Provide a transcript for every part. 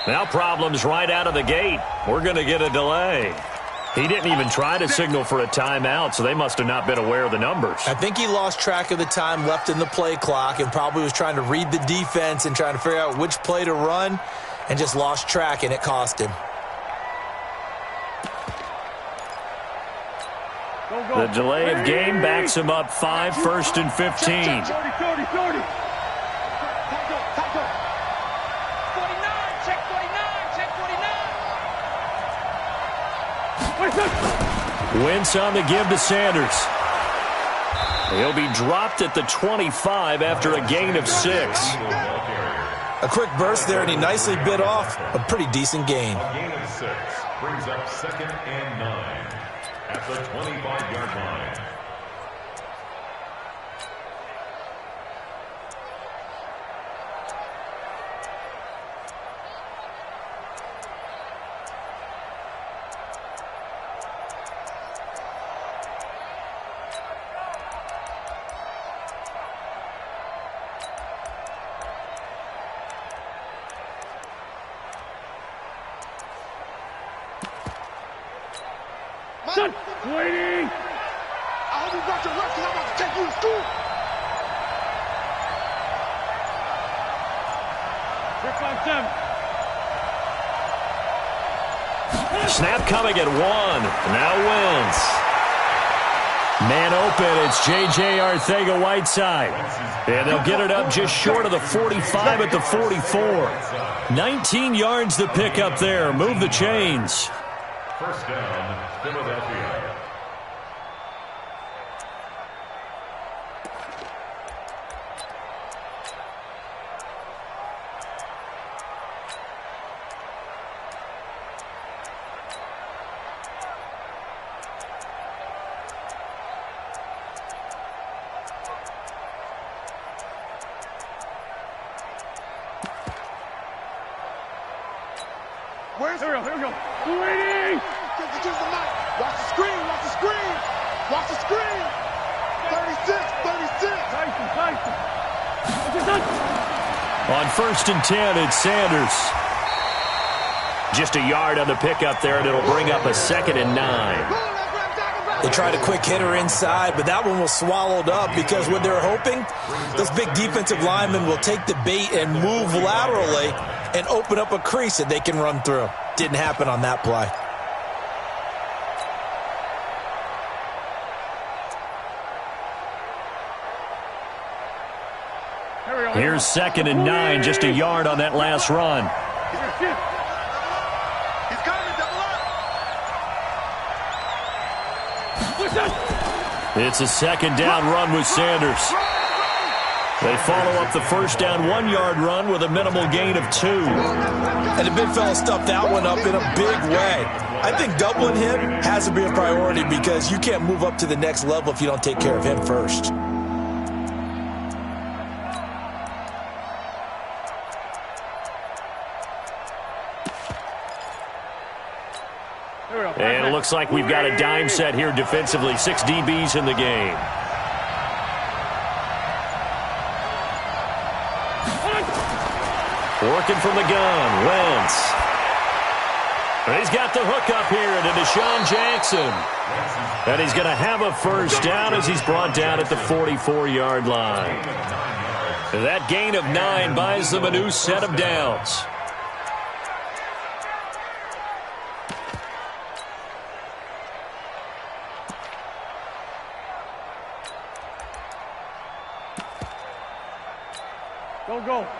Now problems right out of the gate. We're going to get a delay. He didn't even try to signal for a timeout, so they must have not been aware of the numbers. I think he lost track of the time left in the play clock and probably was trying to read the defense and trying to figure out which play to run and just lost track, and it cost him. The delay of game backs him up 5, 1st and 15. Wentz on the give to Sanders. He'll be dropped at the 25 after a gain of 6. A quick burst there, and he nicely bit off a pretty decent gain. A gain of 6 brings up 2nd and 9 at the 25-yard line. Waiting! I hope you brought your left because I'm about to take you to school. Snap coming at 1. Now Wentz. Man open, it's J.J. Arcega-Whiteside. And they'll get it up just short of the 45 at the 44. 19 yards to pick up there. Move the chains. First down, Philadelphia. Here we go. Waiting! Watch the screen, watch the screen! Watch the screen! 36, 36! On 1st and 10, it's Sanders. Just a yard on the pickup there, and it'll bring up a 2nd and 9. They tried a quick hitter inside, but that one was swallowed up because what they're hoping, those big defensive linemen will take the bait and move laterally and open up a crease that they can run through. Didn't happen on that play. Here's 2nd and 9, just a yard on that last run. He's coming, double up! It's a 2nd down run with Sanders. They follow up the 1st down 1-yard run with a minimal gain of 2. And the big fella stuffed that one up in a big way. I think doubling him has to be a priority because you can't move up to the next level if you don't take care of him first. And it looks like we've got a dime set here defensively. 6 DBs in the game. Working from the gun, Wentz. And he's got the hook up here to Deshaun Jackson. And he's going to have a 1st down as he's brought down at the 44-yard line. That gain of 9 buys them a new set of downs.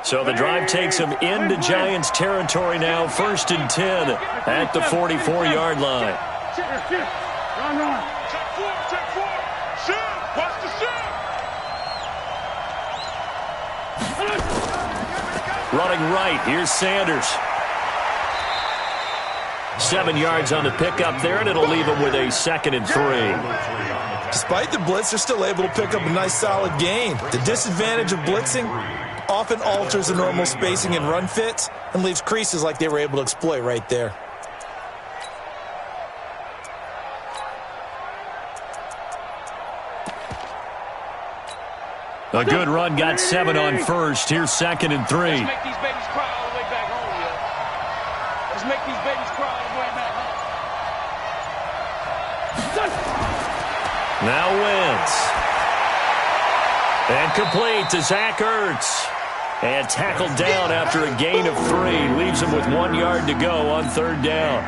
So the drive takes him into Giants territory now. 1st and 10 at the 44-yard line. Run. Check 4, check 4. Shoot, watch the shoot. Running right, here's Sanders. 7 yards on the pickup there, and it'll leave him with a 2nd and 3. Despite the blitz, they're still able to pick up a nice solid gain. The disadvantage of blitzing often alters the normal spacing and run fits and leaves creases like they were able to exploit right there. A good run got 7 on first. Here's 2nd and 3. Let's make these babies cry all the way back home, yeah. Let's make these babies cry all the way back home. Now Wentz. And complete to Zach Ertz. And tackled down after a gain of 3. Leaves him with 1 yard to go on 3rd down.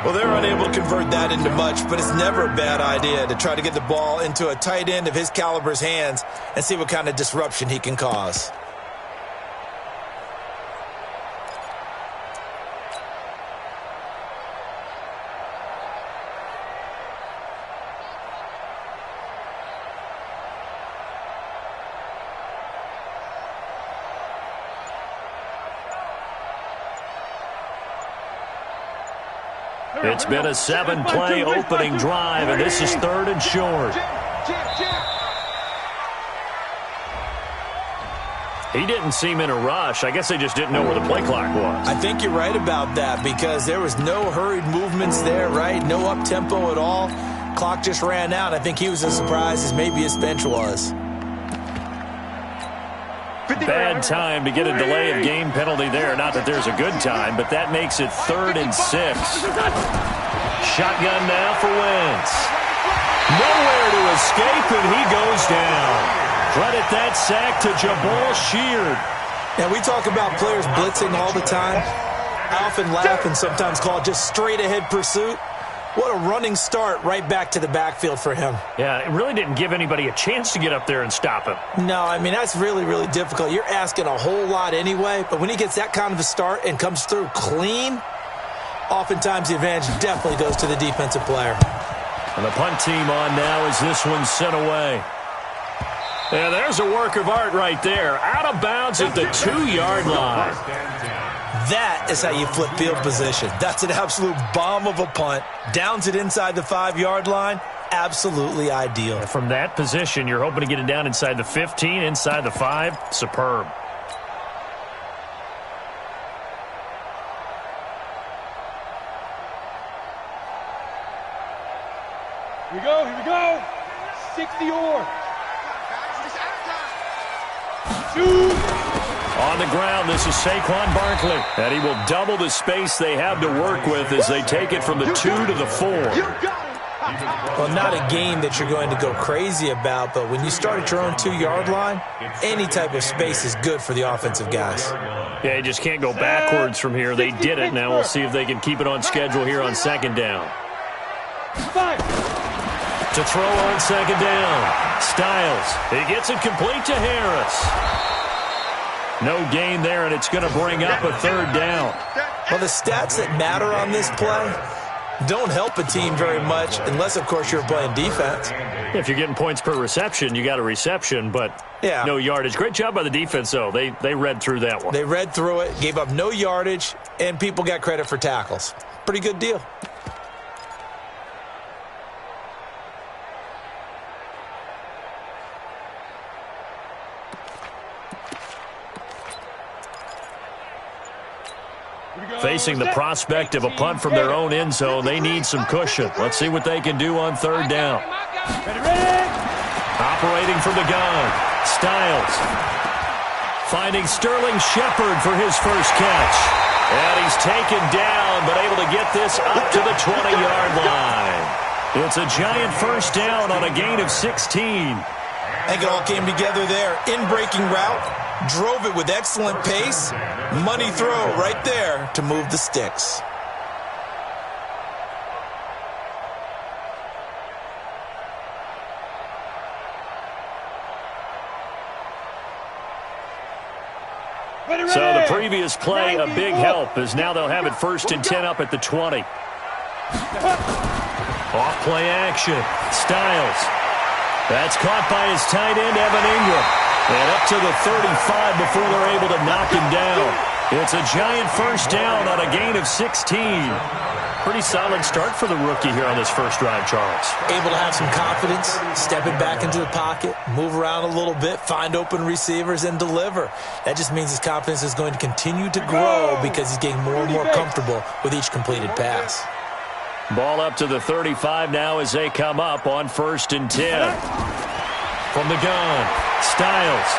Well, they're unable to convert that into much, but it's never a bad idea to try to get the ball into a tight end of his caliber's hands and see what kind of disruption he can cause. It's been a 7-play opening drive, and this is 3rd and short. He didn't seem in a rush. I guess they just didn't know where the play clock was. I think you're right about that because there was no hurried movements there, right? No up-tempo at all. Clock just ran out. I think he was as surprised as maybe his bench was. Bad time to get a delay of game penalty there. Not that there's a good time, but that makes it 3rd and 6. Shotgun now for Wentz. Nowhere to escape, and he goes down. Credit that sack to Jabal Sheard. Now, we talk about players blitzing all the time. I often laugh and sometimes call it just straight-ahead pursuit. What a running start right back to the backfield for him. Yeah, it really didn't give anybody a chance to get up there and stop him. No, I mean, that's really, really difficult. You're asking a whole lot anyway, but when he gets that kind of a start and comes through clean, oftentimes the advantage definitely goes to the defensive player. And the punt team on now as this one's sent away. Yeah, there's a work of art right there. Out of bounds at the 2-yard line. That is how you flip field position. That's an absolute bomb of a punt. Downs it inside the 5-yard line. Absolutely ideal. From that position, you're hoping to get it down inside the 15, inside the 5. Superb. Here we go, here we go. 60-or. Shoot. On the ground, this is Saquon Barkley. And he will double the space they have to work with as they take it from the 2 to the 4. Well, not a game that you're going to go crazy about, but when you start at your own 2-yard line, any type of space is good for the offensive guys. Yeah, you just can't go backwards from here. They did it. Now we'll see if they can keep it on schedule here on 2nd down. To throw on 2nd down. Styles. He gets it complete to Harris. No gain there, and it's going to bring up a 3rd down. Well, the stats that matter on this play don't help a team very much unless, of course, you're playing defense. If you're getting points per reception, you got a reception, but no yardage. Great job by the defense, though. They read through that one. They read through it, gave up no yardage, and people got credit for tackles. Pretty good deal. Facing the prospect of a punt from their own end zone, they need some cushion. Let's see what they can do on 3rd down. Operating from the gun, Styles. Finding Sterling Shepard for his first catch. And he's taken down, but able to get this up to the 20-yard line. It's a giant first down on a gain of 16. I think it all came together there. In-breaking route. Drove it with excellent pace. Money throw right there to move the sticks. So the previous play, a big help, as now they'll have it 1st and 10 up at the 20. Off play action. Styles. That's caught by his tight end, Evan Ingram. And up to the 35 before they're able to knock him down. It's a giant first down on a gain of 16. Pretty solid start for the rookie here on this first drive, Charles. Able to have some confidence, stepping back into the pocket, move around a little bit, find open receivers, and deliver. That just means his confidence is going to continue to grow because he's getting more and more comfortable with each completed pass. Ball up to the 35 now as they come up on 1st and 10. From the gun, Styles.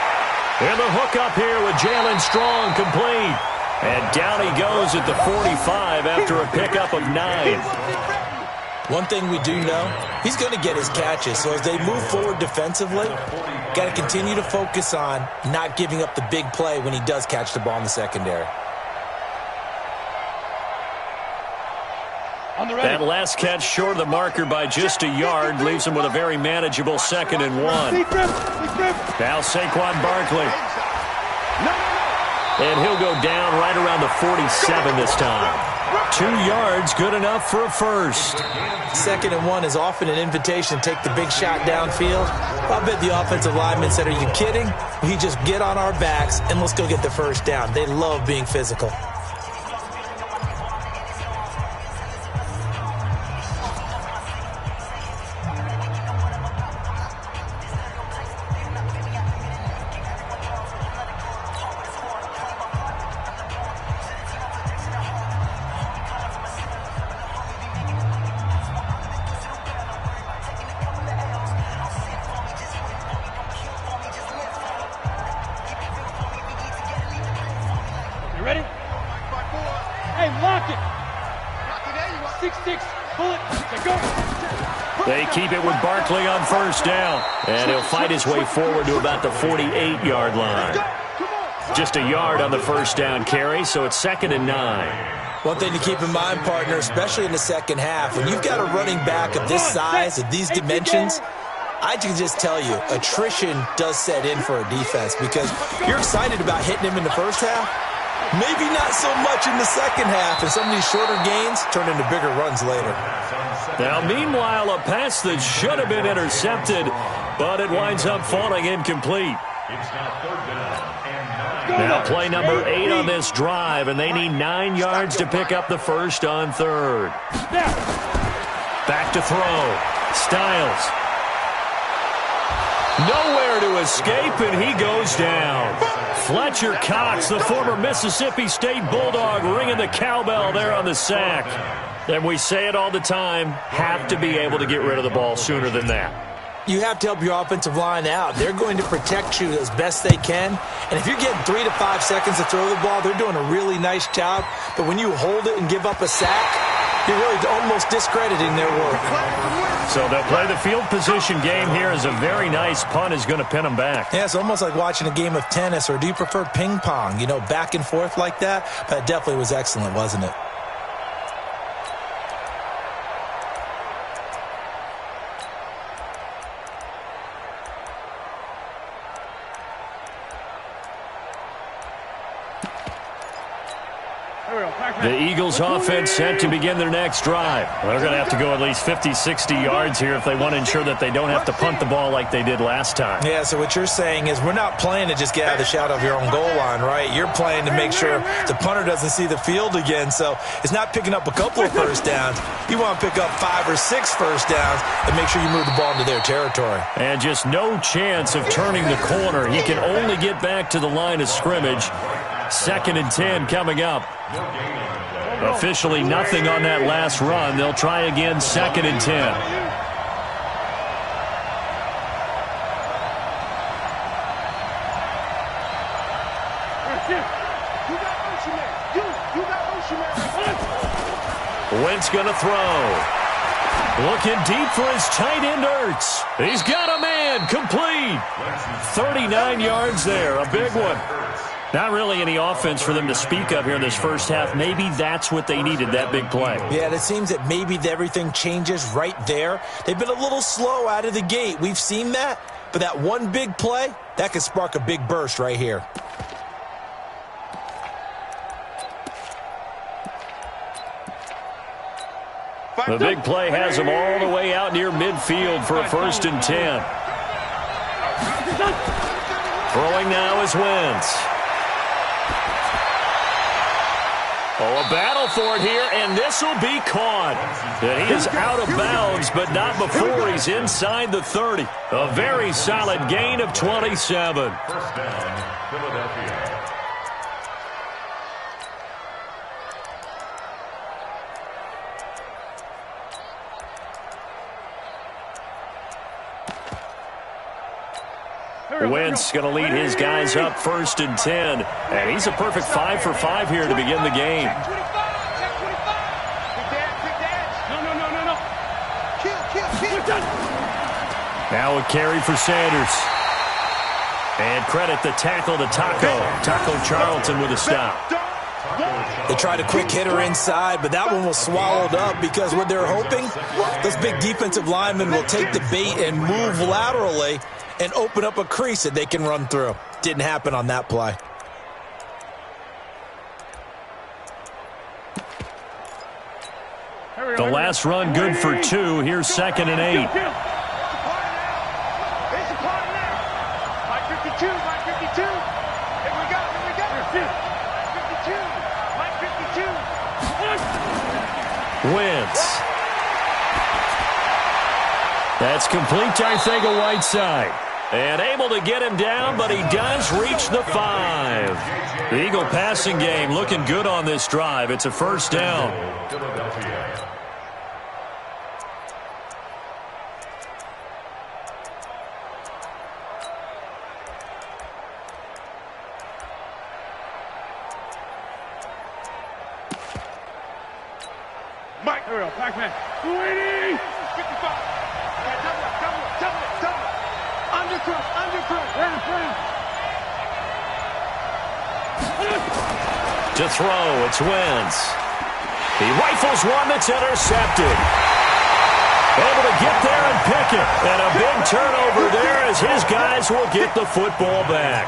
And the hook up here with Jalen Strong, complete. And down he goes at the 45 after a pickup of 9. One thing we do know, he's going to get his catches. So as they move forward defensively, got to continue to focus on not giving up the big play when he does catch the ball in the secondary. That last catch short of the marker by just a yard leaves him with a very manageable 2nd and 1. Now Saquon Barkley. And he'll go down right around the 47 this time. 2 yards, good enough for a first. 2nd and 1 is often an invitation to take the big shot downfield. I bet the offensive lineman said, "Are you kidding? We just get on our backs and let's go get the first down." They love being physical. They keep it with Barkley on first down. And he'll fight his way forward to about the 48-yard line. Just a yard on the first down carry, so it's 2nd and 9. One thing to keep in mind, partner, especially in the second half, when you've got a running back of this size, of these dimensions, I can just tell you, attrition does set in for a defense because you're excited about hitting him in the first half. Maybe not so much in the second half, and some of these shorter gains turn into bigger runs later. Now, meanwhile, a pass that should have been intercepted, but it winds up falling incomplete. Now, play number 8 on this drive, and they need 9 yards to pick up the first on 3rd. Back to throw. Styles. Nowhere to escape, and he goes down. Fletcher Cox, the former Mississippi State Bulldog, ringing the cowbell there on the sack. And we say it all the time, have to be able to get rid of the ball sooner than that. You have to help your offensive line out. They're going to protect you as best they can. And if you're getting 3 to 5 seconds to throw the ball, they're doing a really nice job. But when you hold it and give up a sack, you're really almost discrediting their work. So they'll play the field position game here as a very nice punt is going to pin them back. Yeah, it's almost like watching a game of tennis, or do you prefer ping pong? You know, back and forth like that? But it definitely was excellent, wasn't it? The Eagles offense set to begin their next drive. They're going to have to go at least 50, 60 yards here if they want to ensure that they don't have to punt the ball like they did last time. Yeah, so what you're saying is we're not playing to just get out of the shadow of your own goal line, right? You're playing to make sure the punter doesn't see the field again. So it's not picking up a couple of first downs. You want to pick up 5 or 6 first downs and make sure you move the ball into their territory. And just no chance of turning the corner. He can only get back to the line of scrimmage. 2nd and 10 coming up. Officially nothing on that last run. They'll try again, 2nd and 10. Wentz going to throw. Looking deep for his tight end, Ertz. He's got a man, complete. 39 yards there, a big one. Not really any offense for them to speak of here in this first half. Maybe that's what they needed, that big play. Yeah, it seems that maybe everything changes right there. They've been a little slow out of the gate. We've seen that. But that one big play, that could spark a big burst right here. The big play has them all the way out near midfield for a 1st and 10. Throwing now is Wentz. Oh, a battle for it here, and this will be caught. And he is out of bounds, but not before he's inside the 30. A very solid gain of 27. First down, Philadelphia. Wentz going to lead his guys up 1st and 10. And he's a perfect 5 for 5 here to begin the game. Now a carry for Sanders. And credit the tackle to Taco Charlton with a stop. They tried a quick hitter inside, but that one was swallowed up because what they're hoping, those big defensive linemen will take the bait and move laterally and open up a crease that they can run through. Didn't happen on that play. The last run good for 2. Here's 2nd and 8. Wentz. That's complete to Arcega-Whiteside. And able to get him down, but he does reach the 5. The Eagle passing game looking good on this drive. It's a 1st down. Philadelphia. Mike, here we go. Pac-Man. 280. 55. Double. Undercross. To throw, it's Wentz. He rifles one that's intercepted. Able to get there and pick it. And a big turnover there as his guys will get the football back.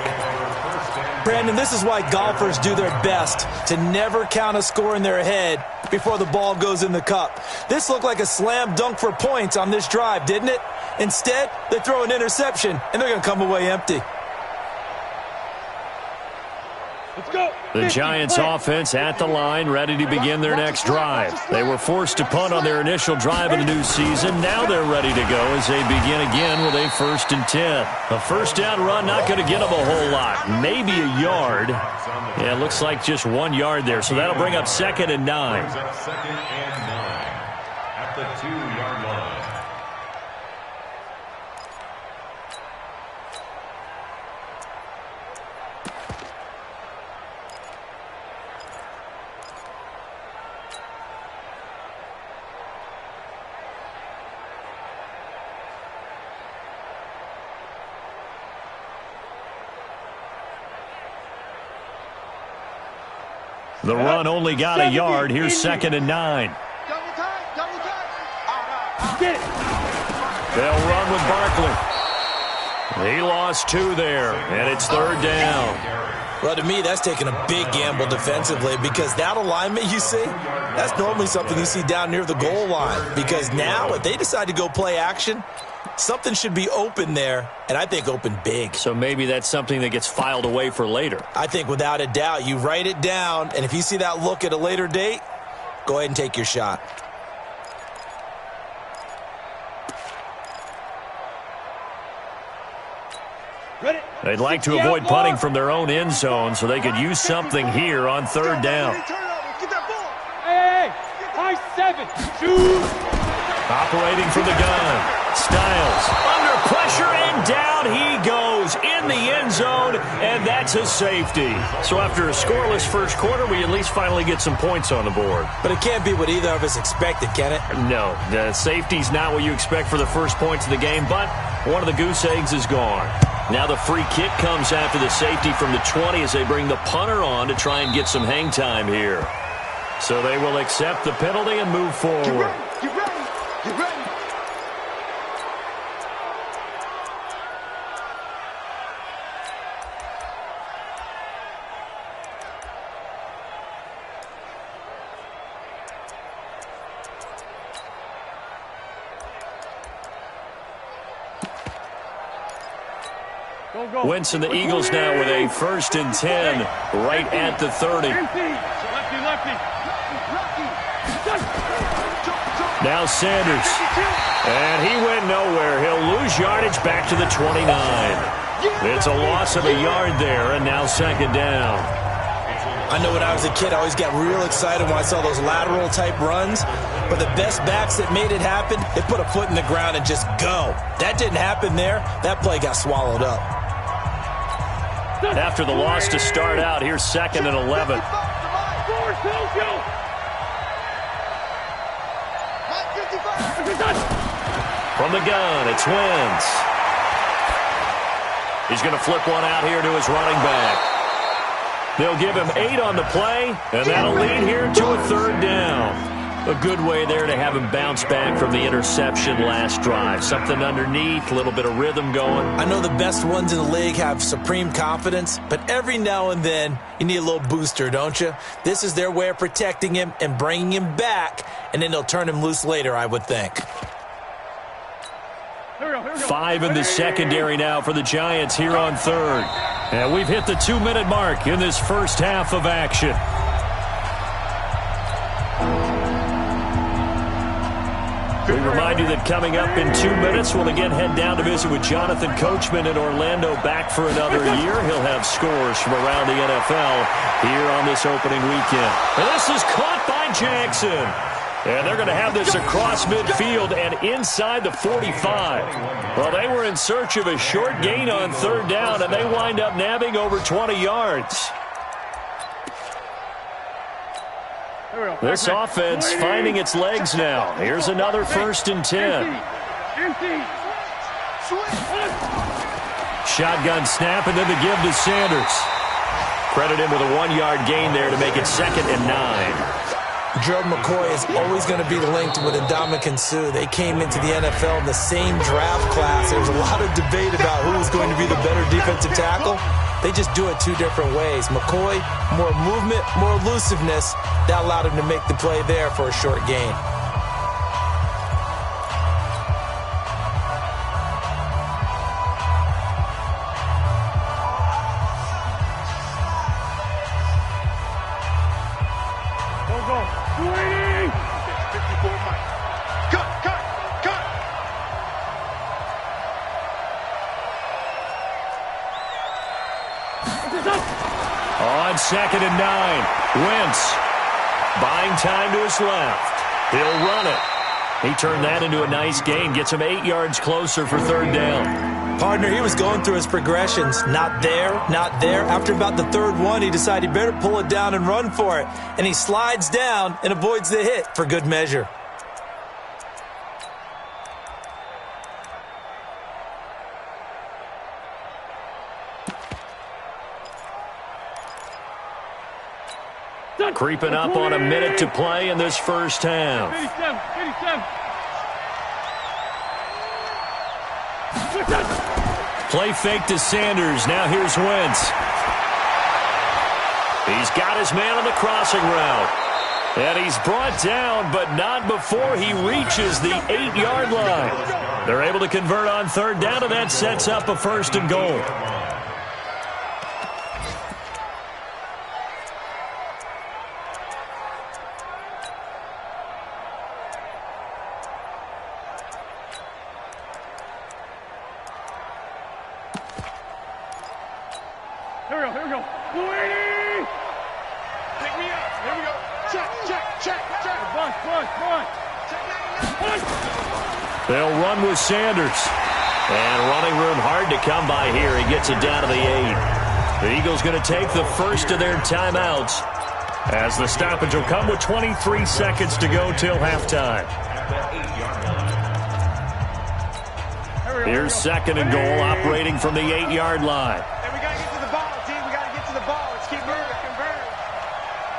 Brandon, this is why golfers do their best to never count a score in their head before the ball goes in the cup. This looked like a slam dunk for points on this drive, didn't it? Instead, they throw an interception, and they're going to come away empty. Let's go. The Giants offense at the line, ready to begin their next drive. They were forced to punt on their initial drive of the new season. Now they're ready to go as they begin again with a 1st and 10. A 1st down run, not going to get them a whole lot. Maybe a yard. Yeah, it looks like just 1 yard there. So that'll bring up 2nd and 9. Brings up 2nd and 9 at the 2-yard line. The run only got a yard. Here's 2nd and 9. Double tight. They'll run with Barkley. He lost 2 there, and it's 3rd down. Well, to me, that's taking a big gamble defensively because that alignment you see, that's normally something you see down near the goal line. Because now, if they decide to go play action, something should be open there, and I think open big. So maybe that's something that gets filed away for later. I think without a doubt, you write it down, and if you see that look at a later date, go ahead and take your shot. They'd like to avoid punting from their own end zone so they could use something here on 3rd down. Hey, high 7. Shoot. Operating from the gun. Styles under pressure, and down he goes in the end zone, and that's a safety. So after a scoreless 1st quarter, we at least finally get some points on the board. But it can't be what either of us expected, can it? No, the safety's not what you expect for the first points of the game, but one of the goose eggs is gone. Now the free kick comes after the safety from the 20 as they bring the punter on to try and get some hang time here. So they will accept the penalty and move forward. Get ready. Wentz and the Eagles now with a 1st and 10 right at the 30. Lefty. Now Sanders. And he went nowhere. He'll lose yardage back to the 29. It's a loss of a yard there, and now 2nd down. I know when I was a kid, I always got real excited when I saw those lateral-type runs. But the best backs that made it happen, they put a foot in the ground and just go. That didn't happen there. That play got swallowed up. After the loss to start out, here's 2nd and 11. From the gun, it's Wentz. He's going to flip one out here to his running back. They'll give him 8 on the play, and that'll lead here to a 3rd down. A good way there to have him bounce back from the interception last drive. Something underneath, a little bit of rhythm going. I know the best ones in the league have supreme confidence, but every now and then you need a little booster, don't you? This is their way of protecting him and bringing him back, and then they'll turn him loose later, I would think. 5 in the secondary now for the Giants here on 3rd. And we've hit the 2-minute mark in this first half of action. We remind you that coming up in 2 minutes, we'll again head down to visit with Jonathan Coachman in Orlando, back for another year. He'll have scores from around the NFL here on this opening weekend. And this is caught by Jackson. And they're going to have this across midfield and inside the 45. Well, they were in search of a short gain on 3rd down, and they wind up nabbing over 20 yards. This offense finding its legs now. Here's another 1st and 10. Shotgun snap, and then the give to Sanders. Credit him with a 1-yard gain there to make it 2nd and 9. Gerald McCoy is always going to be linked with Ndamukong Suh. They came into the NFL in the same draft class. There's a lot of debate about who is going to be the better defensive tackle. They just do it 2 different ways. McCoy, more movement, more elusiveness. That allowed him to make the play there for a short gain. On 2nd and 9, Wentz buying time to his left. He'll run it. He turned that into a nice gain, gets him 8 yards closer for 3rd down. Partner, he was going through his progressions. Not there, not there. After about the 3rd one, he decided he better pull it down and run for it. And he slides down and avoids the hit for good measure. Creeping up on a minute to play in this first half. 87. Play fake to Sanders. Now here's Wentz. He's got his man on the crossing route. And he's brought down, but not before he reaches the 8-yard line. They're able to convert on 3rd down, and that sets up a 1st and goal. Here we go. Louie! Pick me up. Here we go. Check. Bunch. They'll run with Sanders. And running room hard to come by here. He gets it down to the 8. The Eagles going to take the first of their timeouts as the stoppage will come with 23 seconds to go till halftime. Here's 2nd and goal, operating from the 8-yard line. And we got to get to the ball, team. We got to get to the ball. Let's keep moving. Convert.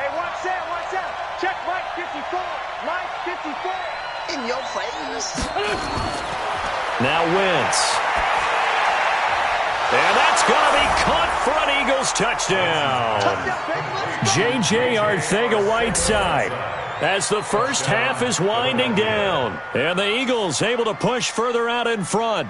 Hey, watch out. Check Mike 54. Mike 54. In your face. Now Wentz. And that's going to be caught for an Eagles touchdown. J.J. Arcega-Whiteside as the first half is winding down. And the Eagles able to push further out in front.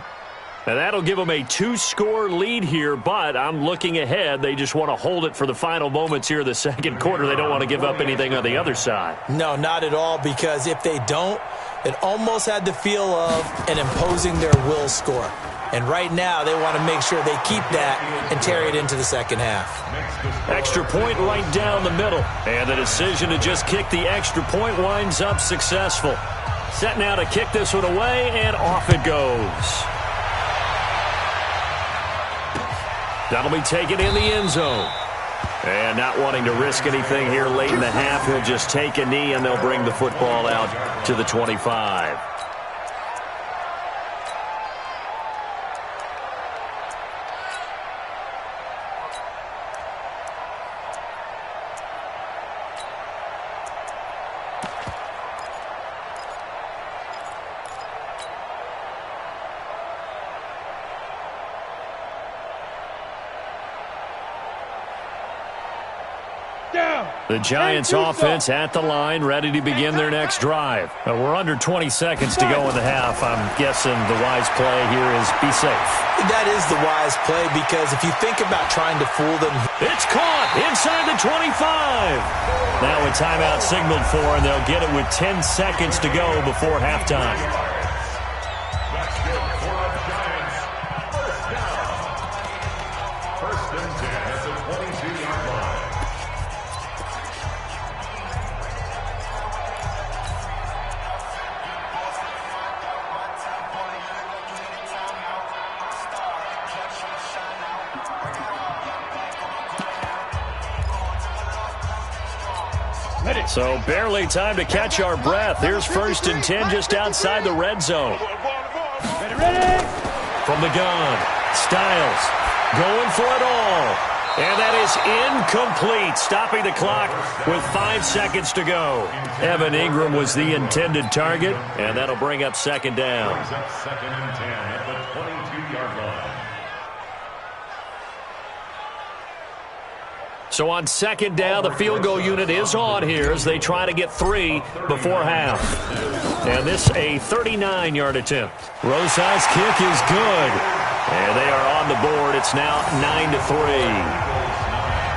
And that'll give them a 2-score lead here, but I'm looking ahead. They just want to hold it for the final moments here of the second quarter. They don't want to give up anything on the other side. No, not at all, because if they don't, it almost had the feel of an imposing their will score. And right now, they want to make sure they keep that and carry it into the second half. Extra point right down the middle. And the decision to just kick the extra point winds up successful. Set now to kick this one away, and off it goes. That'll be taken in the end zone. And not wanting to risk anything here late in the half, he'll just take a knee, and they'll bring the football out to the 25. The Giants offense at the line, ready to begin their next drive. We're under 20 seconds to go in the half. I'm guessing the wise play here is be safe. That is the wise play, because if you think about trying to fool them. It's caught inside the 25. Now a timeout signaled for, and they'll get it with 10 seconds to go before halftime. That's good for the Giants. First down. First and 10 at the 22-yard line. So barely time to catch our breath. Here's first and 10 just outside the red zone. From the gun, Styles going for it all. And that is incomplete, stopping the clock with 5 seconds to go. Evan Ingram was the intended target, and that'll bring up second down. Brings up second and 10 at the 22-yard line. So on second down, the field goal unit is on here as they try to get 3 before half. And this a 39-yard attempt. Rosa's kick is good. And they are on the board. It's now 9-3.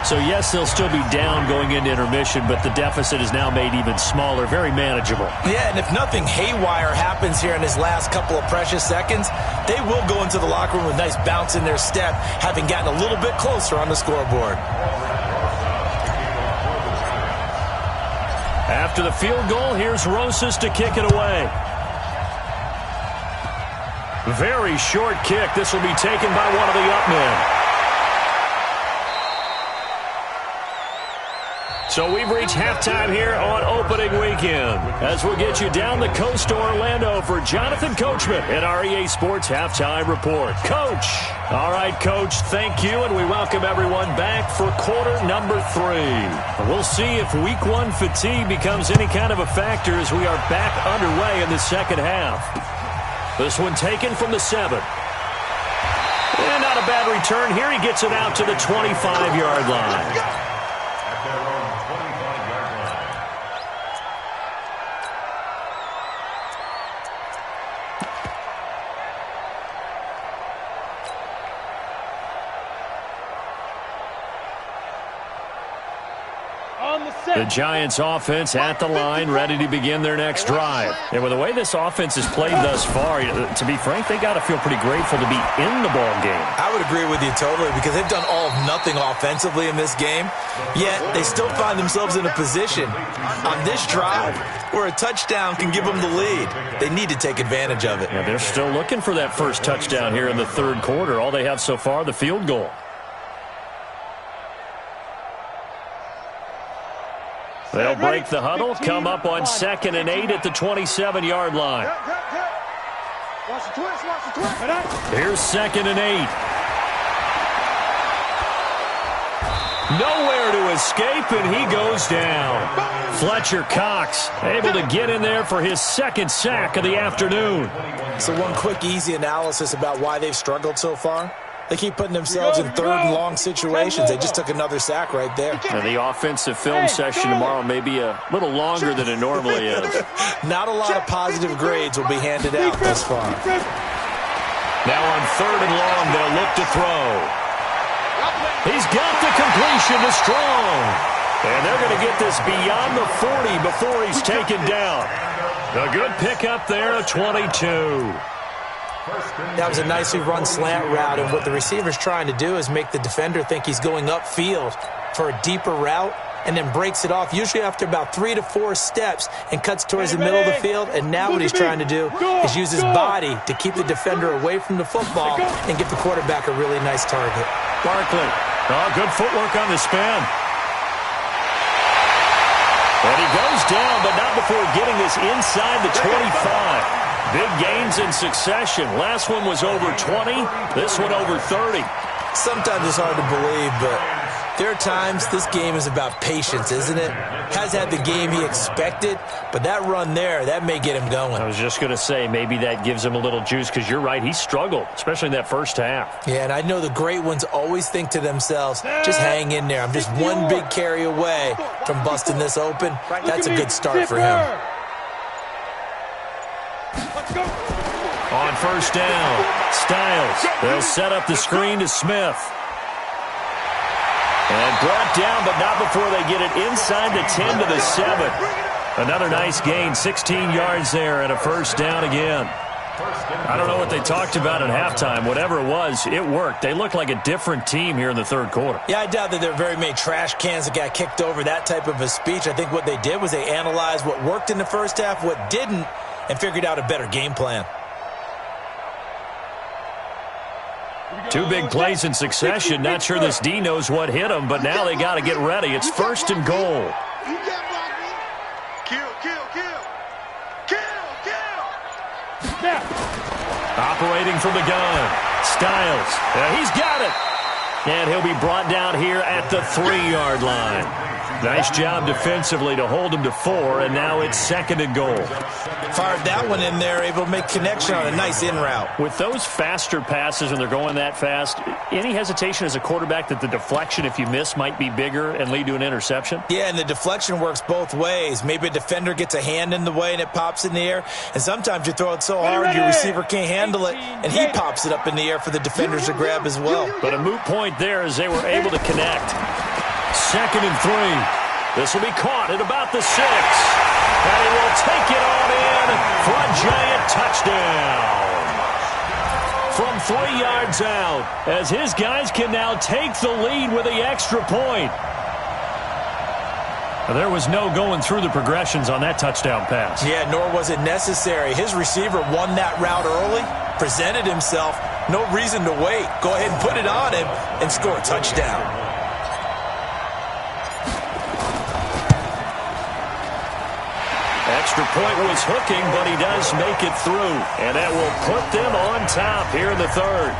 So, yes, they'll still be down going into intermission, but the deficit is now made even smaller, very manageable. Yeah, and if nothing haywire happens here in his last couple of precious seconds, they will go into the locker room with a nice bounce in their step, having gotten a little bit closer on the scoreboard. After the field goal, here's Rosas to kick it away. Very short kick. This will be taken by one of the up men. So we've reached halftime here on opening weekend. As we'll get you down the coast to Orlando for Jonathan Coachman at our EA Sports Halftime Report. Coach. All right, Coach, thank you, and we welcome everyone back for quarter number 3. We'll see if week 1 fatigue becomes any kind of a factor as we are back underway in the second half. This one taken from the 7. And not a bad return here. He gets it out to the 25-yard line. The Giants offense at the line, ready to begin their next drive. And with the way this offense has played thus far, to be frank, they got to feel pretty grateful to be in the ball game. I would agree with you totally, because they've done all of nothing offensively in this game, yet they still find themselves in a position on this drive where a touchdown can give them the lead. They need to take advantage of it. Yeah, they're still looking for that first touchdown here in the third quarter. All they have so far, the field goal. They'll break the huddle, come up on 2nd and 8 at the 27-yard line. Here's 2nd and 8. Nowhere to escape, and he goes down. Fletcher Cox able to get in there for his second sack of the afternoon. So one quick, easy analysis about why they've struggled so far. They keep putting themselves in third and long situations. They just took another sack right there. And the offensive film session tomorrow may be a little longer than it normally is. Not a lot of positive grades will be handed out thus far. Now on 3rd and long, they'll look to throw. He's got the completion to Strong. And they're going to get this beyond the 40 before he's taken down. A good pickup there, a 22. That was a nicely run slant route, and what the receiver's trying to do is make the defender think he's going upfield for a deeper route, and then breaks it off, usually after about 3 to 4 steps, and cuts towards the middle of the field. And now what he's trying to do is use his body to keep the defender away from the football and give the quarterback a really nice target. Barkley. Oh, good footwork on the spin. And he goes down, but not before getting this inside the 25. Big gains in succession. Last one was over 20. This one over 30. Sometimes it's hard to believe, but there are times this game is about patience, isn't it? Has had the game he expected, but that run there, that may get him going. I was just going to say, maybe that gives him a little juice, because you're right, he struggled, especially in that first half. Yeah, and I know the great ones always think to themselves, just hang in there. I'm just one big carry away from busting this open. That's a good start for him. On first down, Styles. They'll set up the screen to Smith. And brought down, but not before they get it inside the 10 to the 7. Another nice gain, 16 yards there, and a first down again. I don't know what they talked about at halftime. Whatever it was, it worked. They look like a different team here in the third quarter. Yeah, I doubt that there are very many trash cans that got kicked over, that type of a speech. I think what they did was they analyzed what worked in the first half, what didn't, and figured out a better game plan. Two big plays in succession. Not sure this D knows what hit him, but now they got to get ready. It's first and goal. Operating from the gun. Styles. He's got it. And he'll be brought down here at the 3-yard line. Nice job defensively to hold him to 4, and now it's second and goal. Fired that one in there, able to make connection on a nice in route. With those faster passes, when they're going that fast, any hesitation as a quarterback that the deflection, if you miss, might be bigger and lead to an interception? Yeah, and the deflection works both ways. Maybe a defender gets a hand in the way and it pops in the air, and sometimes you throw it so hard your receiver can't handle it, and he pops it up in the air for the defenders to grab as well. But a moot point there as they were able to connect. Second and 3. This will be caught at about the 6. And he will take it on in for a giant touchdown. From 3 yards out, as his guys can now take the lead with the extra point. There was no going through the progressions on that touchdown pass. Yeah, nor was it necessary. His receiver won that route early, presented himself, no reason to wait. Go ahead and put it on him and score a touchdown. Extra point was hooking, but he does make it through. And that will put them on top here in the third.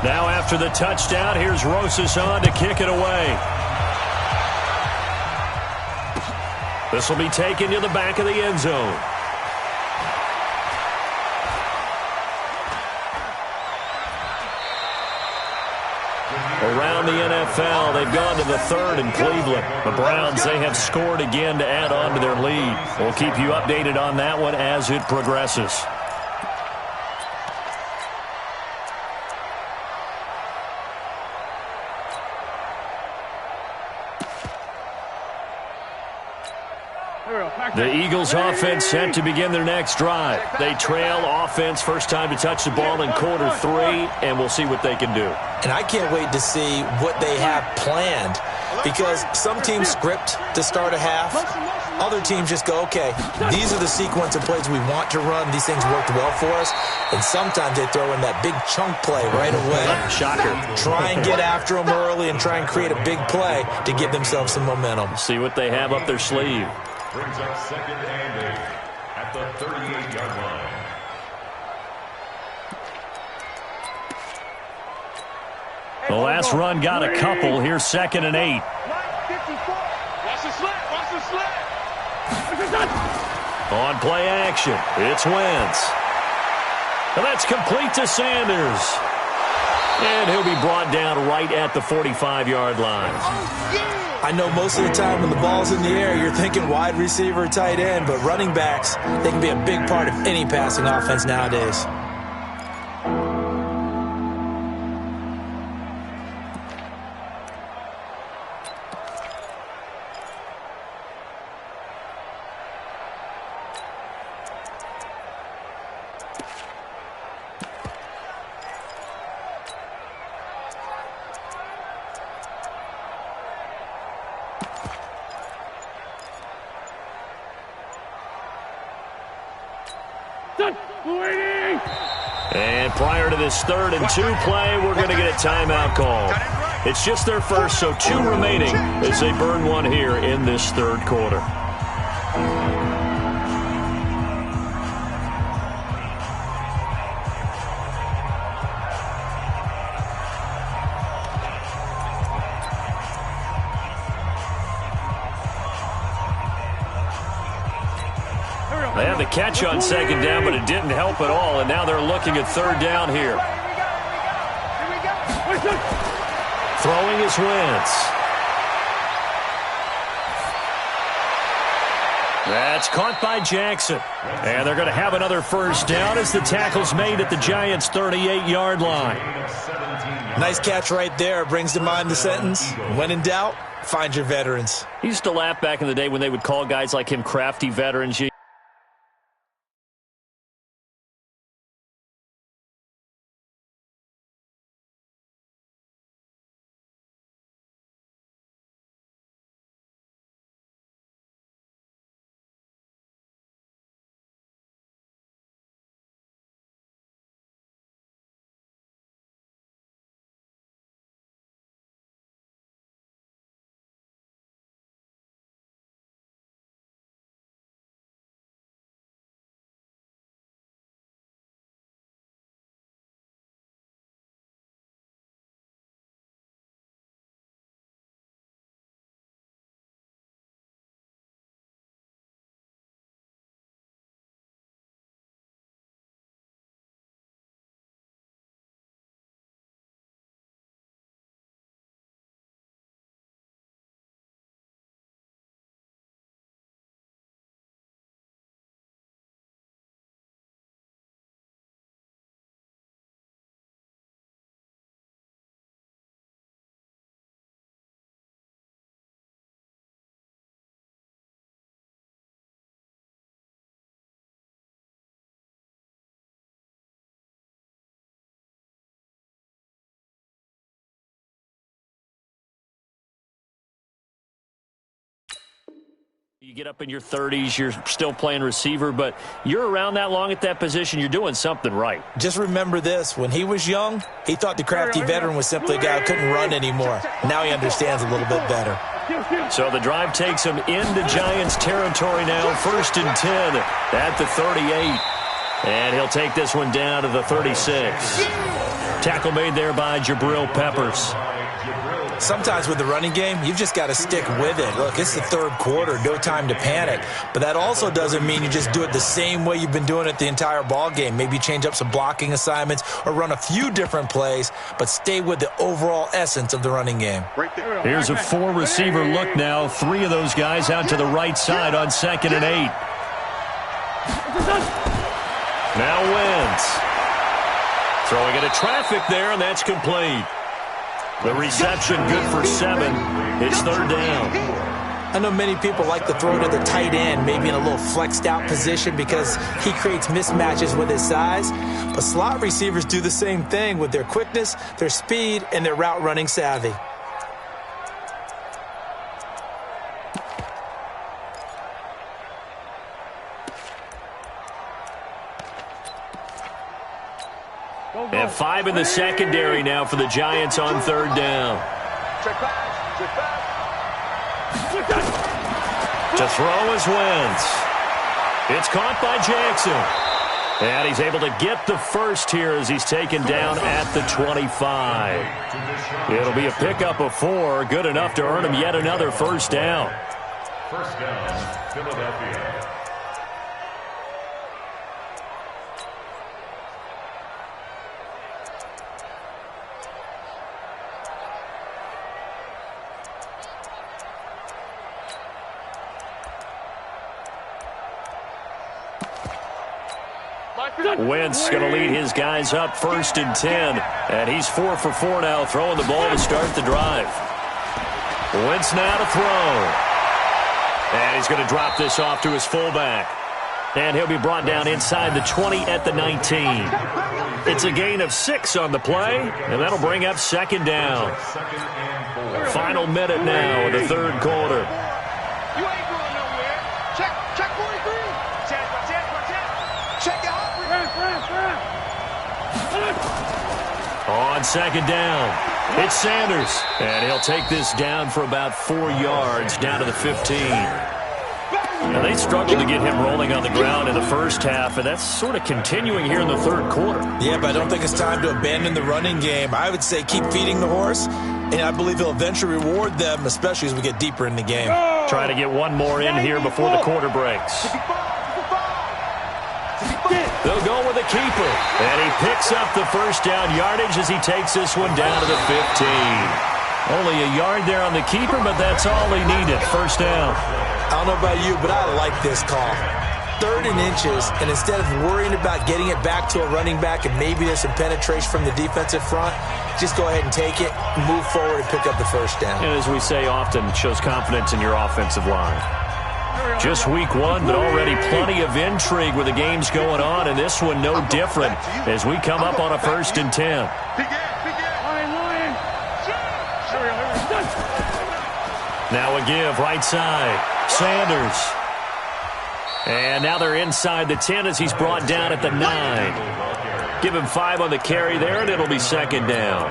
Now after the touchdown, here's Rosas on to kick it away. This will be taken to the back of the end zone. Around the NFL, they've gone to the third in Cleveland. The Browns, they have scored again to add on to their lead. We'll keep you updated on that one as it progresses. The Eagles offense set to begin their next drive. They trail offense, first time to touch the ball in quarter 3, and we'll see what they can do. And I can't wait to see what they have planned, because some teams script to start a half. Other teams just go, okay, these are the sequence of plays we want to run. These things worked well for us. And sometimes they throw in that big chunk play right away. Shocker. Try and get after them early and try and create a big play to give themselves some momentum. See what they have up their sleeve. Brings up second and 8 at the 38-yard line. The last run got a couple. Here's second and 8. Watch the slant. Watch the slant. On play action, it's Wentz. And that's complete to Sanders. And he'll be brought down right at the 45-yard line. I know most of the time when the ball's in the air, you're thinking wide receiver or tight end, but running backs, they can be a big part of any passing offense nowadays. And prior to this 3rd and 2 play, we're going to get a timeout call. It's just their first, so 2 remaining as they burn one here in this 3rd quarter. They had the catch on 2nd down, but it didn't help at all, and now they're looking at 3rd down here. Throwing is Wentz. That's caught by Jackson. And they're going to have another 1st down as the tackle's made at the Giants' 38-yard line. Nice catch right there. Brings to mind the sentence, when in doubt, find your veterans. He used to laugh back in the day when they would call guys like him crafty veterans. You get up in your 30s, you're still playing receiver, but you're around that long at that position, you're doing something right. Just remember this. When he was young, he thought the crafty veteran was simply a guy who couldn't run anymore. Now he understands a little bit better. So the drive takes him into Giants territory now, 1st and 10 at the 38. And he'll take this one down to the 36. Tackle made there by Jabril Peppers. Sometimes with the running game, you've just got to stick with it. Look, it's the 3rd quarter, no time to panic. But that also doesn't mean you just do it the same way you've been doing it the entire ball game. Maybe change up some blocking assignments or run a few different plays, but stay with the overall essence of the running game. Here's a 4-receiver look now. 3 of those guys out to the right side on 2nd and 8. Now Wentz. Throwing into traffic there, and that's complete. The reception good for 7. It's 3rd down. I know many people like to throw to the tight end, maybe in a little flexed out position because he creates mismatches with his size. But slot receivers do the same thing with their quickness, their speed, and their route running savvy. And 5 in the secondary now for the Giants on 3rd down. To throw is Wentz. It's caught by Jackson. And he's able to get the 1st here as he's taken down at the 25. It'll be a pickup of 4, good enough to earn him yet another 1st down. 1st down, Philadelphia. Wentz going to lead his guys up 1st and 10. And he's 4 for 4 now, throwing the ball to start the drive. Wentz now to throw. And he's going to drop this off to his fullback. And he'll be brought down inside the 20 at the 19. It's a gain of 6 on the play, and that'll bring up 2nd down. Final minute now of the 3rd quarter. You ain't going nowhere. Check 43. Check out. On second down, it's Sanders. And he'll take this down for about 4 yards, down to the 15. Now, they struggled to get him rolling on the ground in the first half, and that's sort of continuing here in the third quarter. Yeah, but I don't think it's time to abandon the running game. I would say keep feeding the horse, and I believe he'll eventually reward them, especially as we get deeper in the game. Trying to get one more in here before the quarter breaks. They'll go with a keeper, and he picks up the first down yardage as he takes this one down to the 15. Only a yard there on the keeper, but that's all he needed. First down. I don't know about you, but I like this call. 3rd and inches, and instead of worrying about getting it back to a running back and maybe there's some penetration from the defensive front, just go ahead and take it, move forward, and pick up the first down. And as we say often, it shows confidence in your offensive line. Just week 1, but already plenty of intrigue with the games going on, and this one no different as we come up on a 1st and 10. Now a give, right side. Sanders. And now they're inside the 10 as he's brought down at the 9. Give him 5 on the carry there, and it'll be second down.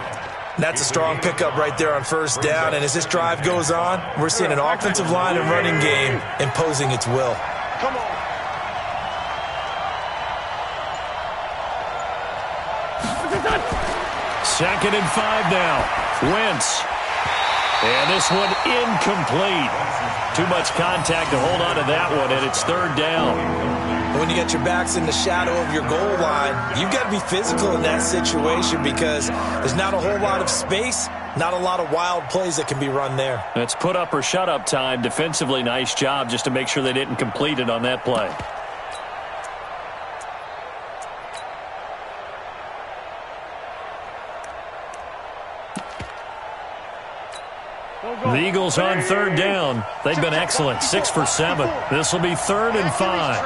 That's a strong pickup right there on first down, and as this drive goes on, we're seeing an offensive line and running game imposing its will. Come on. Second and 5 now. Wentz. And this one incomplete. Too much contact to hold on to that one, and it's 3rd down. When you get your backs in the shadow of your goal line, you've got to be physical in that situation because there's not a whole lot of space, not a lot of wild plays that can be run there. It's put up or shut up time. Defensively, nice job just to make sure they didn't complete it on that play. The Eagles on 3rd down. They've been excellent, 6 for 7. This will be 3rd and 5.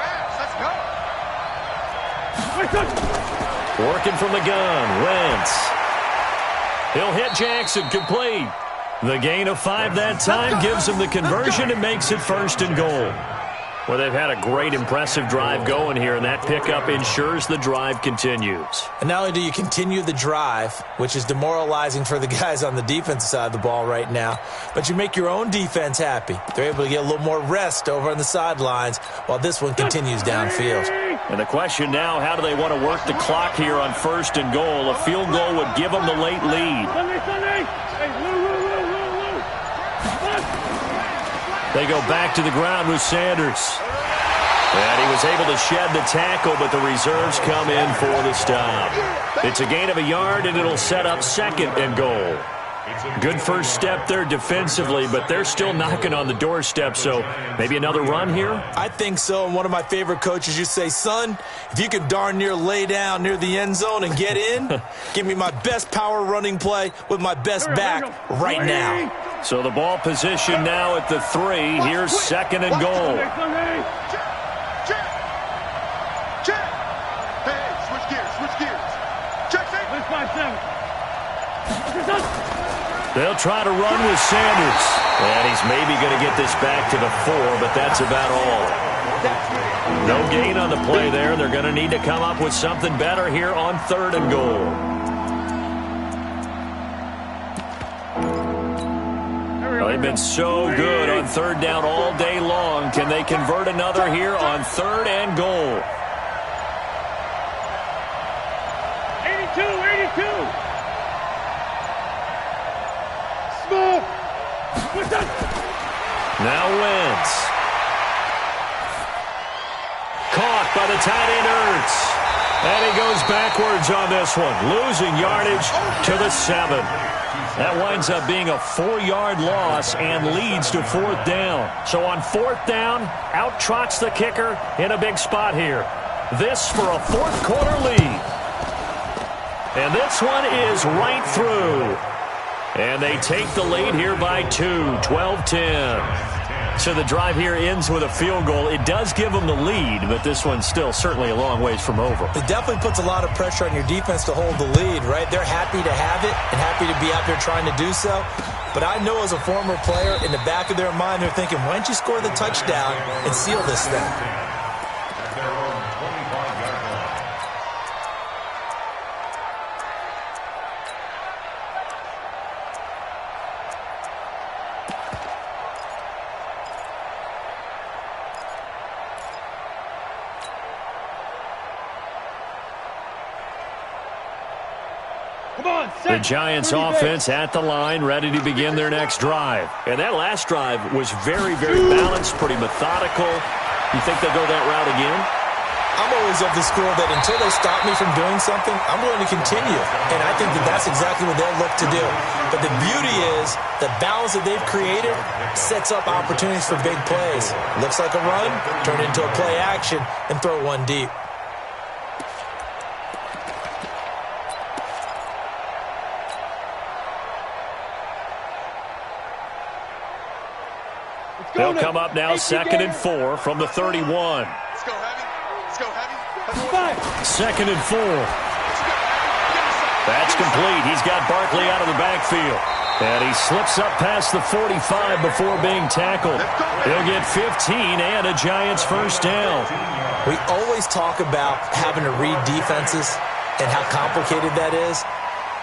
Working from the gun, Wentz. He'll hit Jackson, complete. The gain of 5 that time gives him the conversion and makes it 1st and goal. Well, they've had a great, impressive drive going here, and that pickup ensures the drive continues. And not only do you continue the drive, which is demoralizing for the guys on the defensive side of the ball right now, but you make your own defense happy. They're able to get a little more rest over on the sidelines while this one continues downfield. And the question now, how do they want to work the clock here on 1st and goal? A field goal would give them the late lead. They go back to the ground with Sanders. And he was able to shed the tackle, but the reserves come in for the stop. It's a gain of a yard, and it'll set up 2nd and goal. Good first step there defensively, but they're still knocking on the doorstep, so maybe another run here? I think so, and one of my favorite coaches used to say, son, if you can darn near lay down near the end zone and get in, give me my best power running play with my best back right now. So the ball position now at the 3. Here's 2nd and goal. Check. Hey, switch gears. Check. 5-7. They'll try to run with Sanders. And he's maybe going to get this back to the 4, but that's about all. No gain on the play there. They're going to need to come up with something better here on 3rd and goal. They've been so good on 3rd down all day long. Can they convert another here on 3rd and goal? 82. Now Wentz. Caught by the tight end Ertz. And he goes backwards on this one, losing yardage to the 7. That winds up being a 4-yard loss and leads to 4th down. So on 4th down, out trots the kicker in a big spot here. This for a 4th quarter lead. And this one is right through. And they take the lead here by 2, 12-10. So the drive here ends with a field goal. It does give them the lead, but this one's still certainly a long ways from over. It definitely puts a lot of pressure on your defense to hold the lead, right? They're happy to have it and happy to be out there trying to do so. But I know as a former player, in the back of their mind, they're thinking, why don't you score the touchdown and seal this thing? The Giants offense at the line, ready to begin their next drive. And that last drive was very, very balanced, pretty methodical. You think they'll go that route again? I'm always of the school that until they stop me from doing something, I'm going to continue. And I think that that's exactly what they'll look to do. But the beauty is the balance that they've created sets up opportunities for big plays. Looks like a run, turn it into a play action, and throw one deep. They'll come up now 2nd and 4 from the 31. Let's go, Heavy. Let's go, Heavy. 2nd and 4. That's complete. He's got Barkley out of the backfield. And he slips up past the 45 before being tackled. He'll get 15 and a Giants first down. We always talk about having to read defenses and how complicated that is.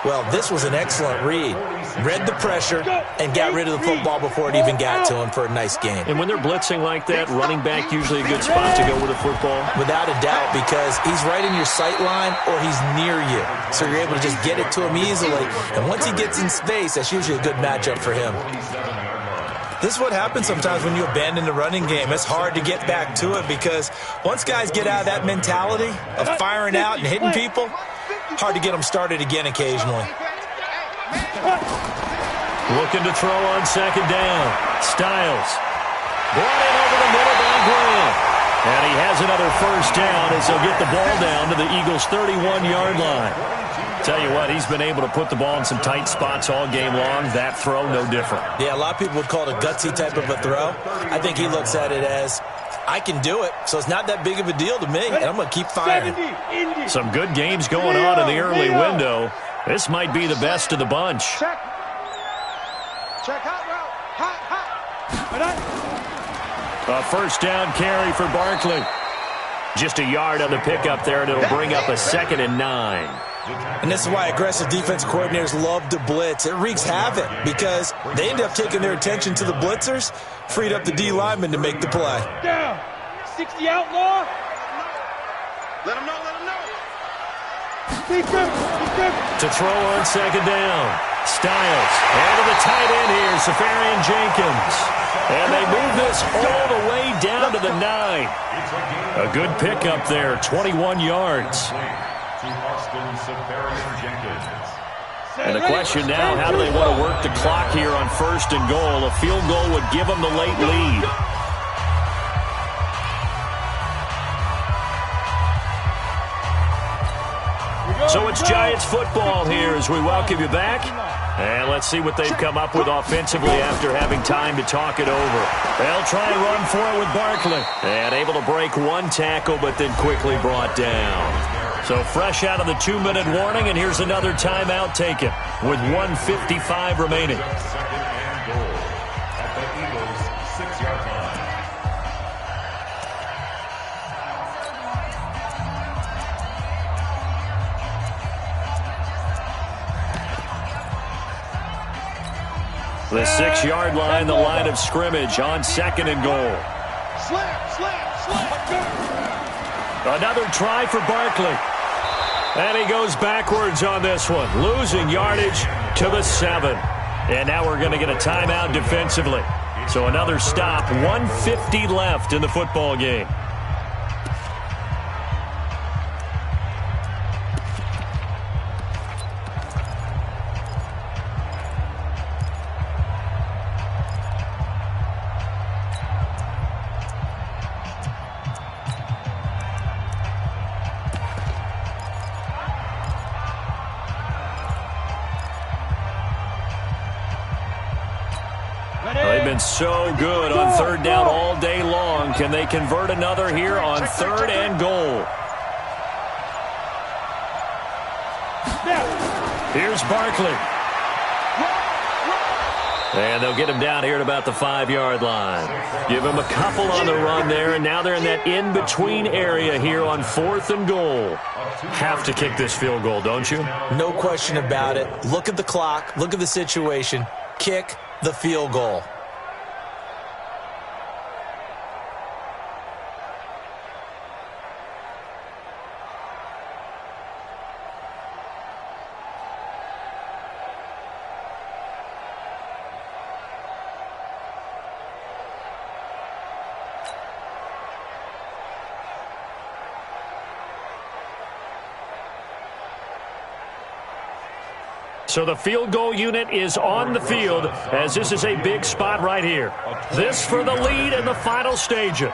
Well, this was an excellent read. Read the pressure and got rid of the football before it even got to him for a nice game. And when they're blitzing like that, running back usually a good spot to go with a football? Without a doubt, because he's right in your sight line or he's near you. So you're able to just get it to him easily. And once he gets in space, that's usually a good matchup for him. This is what happens sometimes when you abandon the running game. It's hard to get back to it because once guys get out of that mentality of firing out and hitting people, hard to get them started again occasionally. Looking to throw on 2nd down. Styles. Brought in over the middle by Graham. And he has another first down as he'll get the ball down to the Eagles' 31-yard line. Tell you what, he's been able to put the ball in some tight spots all game long. That throw, no different. Yeah, a lot of people would call it a gutsy type of a throw. I think he looks at it as, I can do it, so it's not that big of a deal to me, and I'm going to keep firing. Some good games going on in the early window. This might be the best of the bunch. Check. Check hot route. Hot. A first down carry for Barkley. Just a yard on the pickup there, and it'll bring up a 2nd and 9. And this is why aggressive defense coordinators love to blitz. It wreaks havoc because they end up taking their attention to the blitzers, freed up the D lineman to make the play. Down. 60 outlaw. Let him know. To throw on 2nd down. Styles. And to the tight end here, Safarian Jenkins. And they move this all the way down to the 9. A good pickup there, 21 yards. And the question now, how do they want to work the clock here on 1st and goal? A field goal would give them the late lead. So it's Giants football here as we welcome you back. And let's see what they've come up with offensively after having time to talk it over. They'll try and run for it with Barkley. And able to break one tackle, but then quickly brought down. So fresh out of the 2-minute warning, and here's another timeout taken with 1:55 remaining. The 6-yard line, the line of scrimmage on 2nd and goal. Slam. Another try for Barkley. And he goes backwards on this one, losing yardage to the 7. And now we're going to get a timeout defensively. So another stop, 1:50 left in the football game. They've been so good on 3rd down all day long. Can they convert another here on 3rd and goal? Here's Barkley. And they'll get him down here at about the 5-yard line. Give him a couple on the run there, and now they're in that in-between area here on 4th and goal. Have to kick this field goal, don't you? No question about it. Look at the clock. Look at the situation. Kick the field goal. So the field goal unit is on the field as this is a big spot right here. This for the lead in the final stages.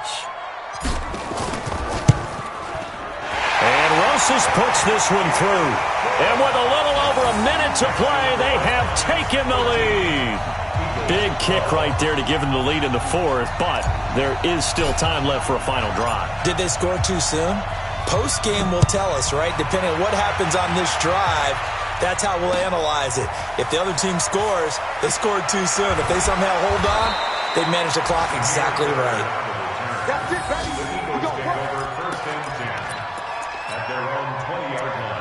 And Rosas puts this one through. And with a little over a minute to play, they have taken the lead. Big kick right there to give them the lead in the fourth, but there is still time left for a final drive. Did they score too soon? Post-game will tell us, right? Depending on what happens on this drive, that's how we'll analyze it. If the other team scores, they scored too soon. If they somehow hold on, they manage the clock exactly right. That's it, baby. We go Over first and 10 at their own 20-yard line.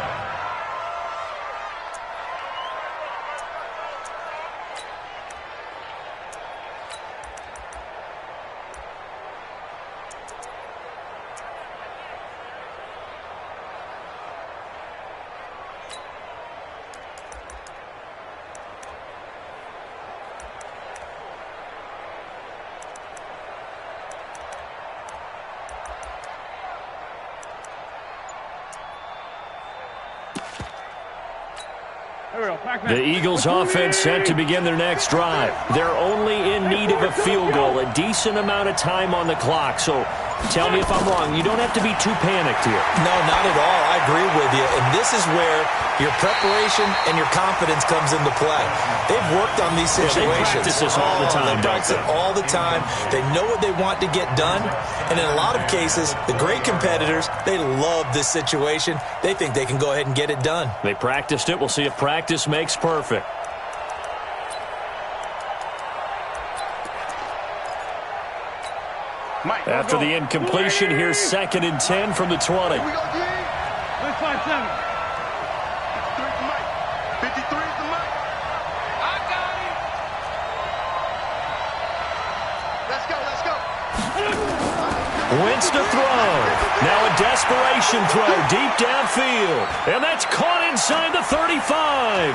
The Eagles offense set to begin their next drive. They're only in need of a field goal, a decent amount of time on the clock. So tell me if I'm wrong. You don't have to be too panicked here. No, not at all. I agree with you. And this is where your preparation and your confidence comes into play. They've worked on these situations. They practice this all the time. They practice it all the time. They know what they want to get done. And in a lot of cases, the great competitors, they love this situation. They think they can go ahead and get it done. They practiced it. We'll see if practice makes perfect. After the incompletion, here's 2nd and 10 from the 20. Here we go, G. Let's find 7. 53 is the mic. 53 is the mic. I got it. Let's go, let's go. Wentz to throw. Now a desperation throw deep downfield. And that's caught inside the 35.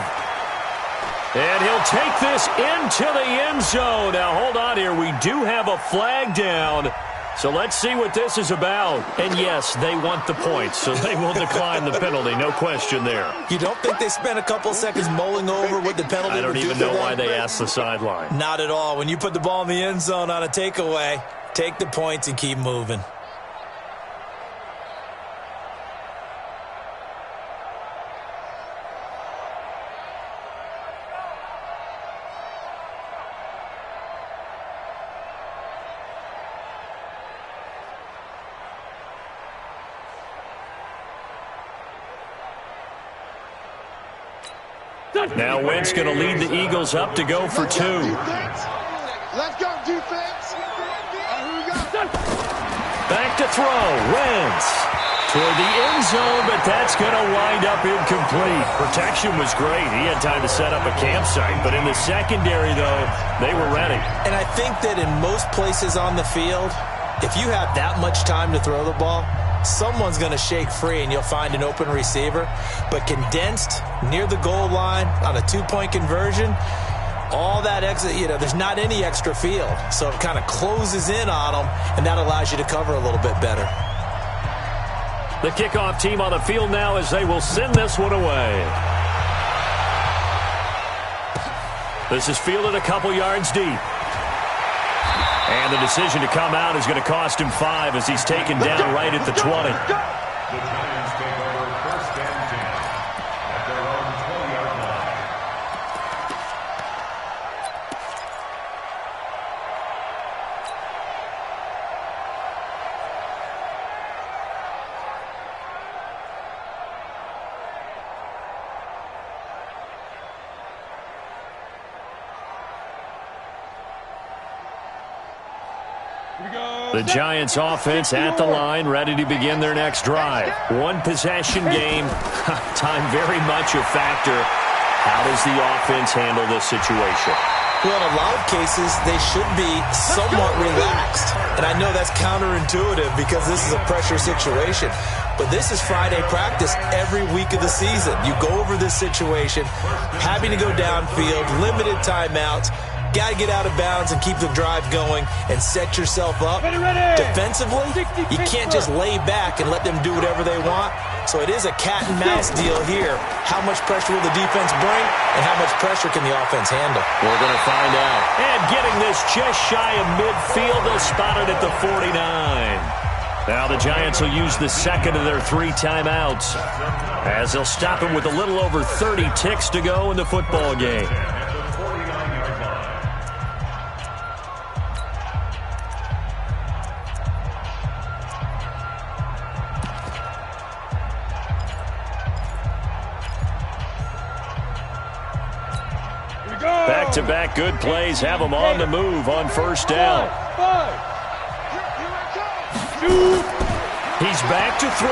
And he'll take this into the end zone. Now, hold on here. We do have a flag down. So let's see what this is about. And, yes, they want the points, so they will decline the penalty. No question there. You don't think they spent a couple seconds mulling over what the penalty I don't even know why they asked the sideline. Not at all. When you put the ball in the end zone on a takeaway, take the points and keep moving. Now Wentz going to lead the Eagles up to go for 2. Let's go, defense. Here we go. Back to throw. Wentz toward the end zone, but that's going to wind up incomplete. Protection was great. He had time to set up a campsite, but in the secondary, though, they were ready. And I think that in most places on the field, if you have that much time to throw the ball, someone's going to shake free and you'll find an open receiver. But condensed near the goal line on a 2-point conversion, all that extra, there's not any extra field. So it kind of closes in on them, and that allows you to cover a little bit better. The kickoff team on the field now as they will send this one away. This is fielded a couple yards deep. And the decision to come out is going to cost him 5 as he's taken down right at the 20. The Giants take over first and 10 at their own 20-yard line. The Giants offense at the line, ready to begin their next drive. One possession game. Time very much a factor. How does the offense handle this situation? Well, in a lot of cases, they should be somewhat relaxed. And I know that's counterintuitive because this is a pressure situation. But this is Friday practice every week of the season. You go over this situation, having to go downfield, limited timeouts. got to get out of bounds and keep the drive going and set yourself up. Defensively, you can't just lay back and let them do whatever they want. So it is a cat and mouse deal here. How much pressure will the defense bring, and how much pressure can the offense handle? We're going to find out. And getting this just shy of midfield, they'll spot it at the 49. Now the Giants will use the second of their 3 timeouts, as they'll stop him with a little over 30 ticks to go in the football game. Back-to-back good plays have them on the move on first down. He's back to throw.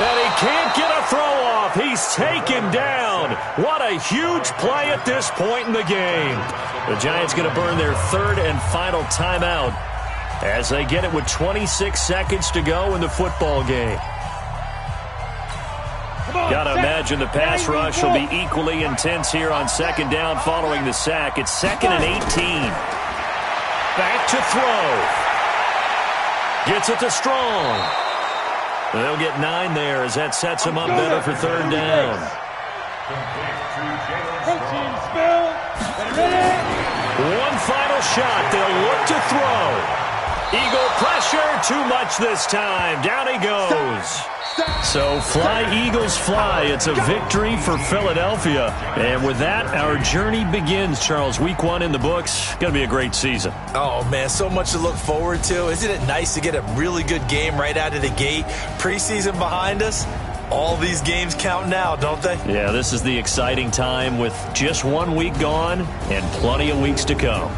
And he can't get a throw off. He's taken down. What a huge play at this point in the game. The Giants going to burn their 3rd and final timeout as they get it with 26 seconds to go in the football game. Got to imagine the pass rush will be equally intense here on second down following the sack. It's 2nd and 18. Back to throw. Gets it to Strong. They'll get 9 there as that sets him up better for 3rd down. One final shot. They'll look to throw. Eagle pressure. Too much this time. Down he goes. So fly, Eagles, fly. It's a victory for Philadelphia. And with that, our journey begins, Charles. Week 1 in the books. Going to be a great season. Oh, man, so much to look forward to. Isn't it nice to get a really good game right out of the gate? Preseason behind us. All these games count now, don't they? Yeah, this is the exciting time with just 1 week gone and plenty of weeks to come.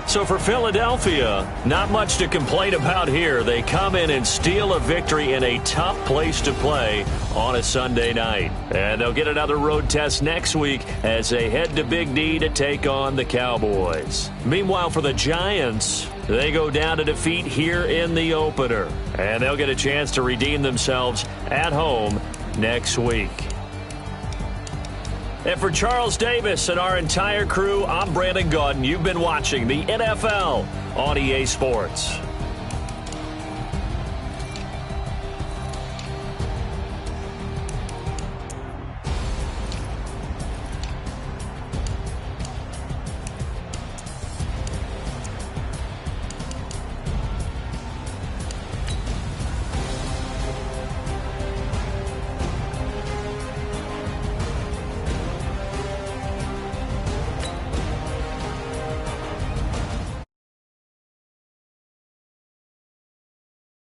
So for Philadelphia, not much to complain about here. They come in and steal a victory in a tough place to play on a Sunday night. And they'll get another road test next week as they head to Big D to take on the Cowboys. Meanwhile, for the Giants, they go down to defeat here in the opener. And they'll get a chance to redeem themselves at home next week. And for Charles Davis and our entire crew, I'm Brandon Gaudin. You've been watching the NFL on EA Sports.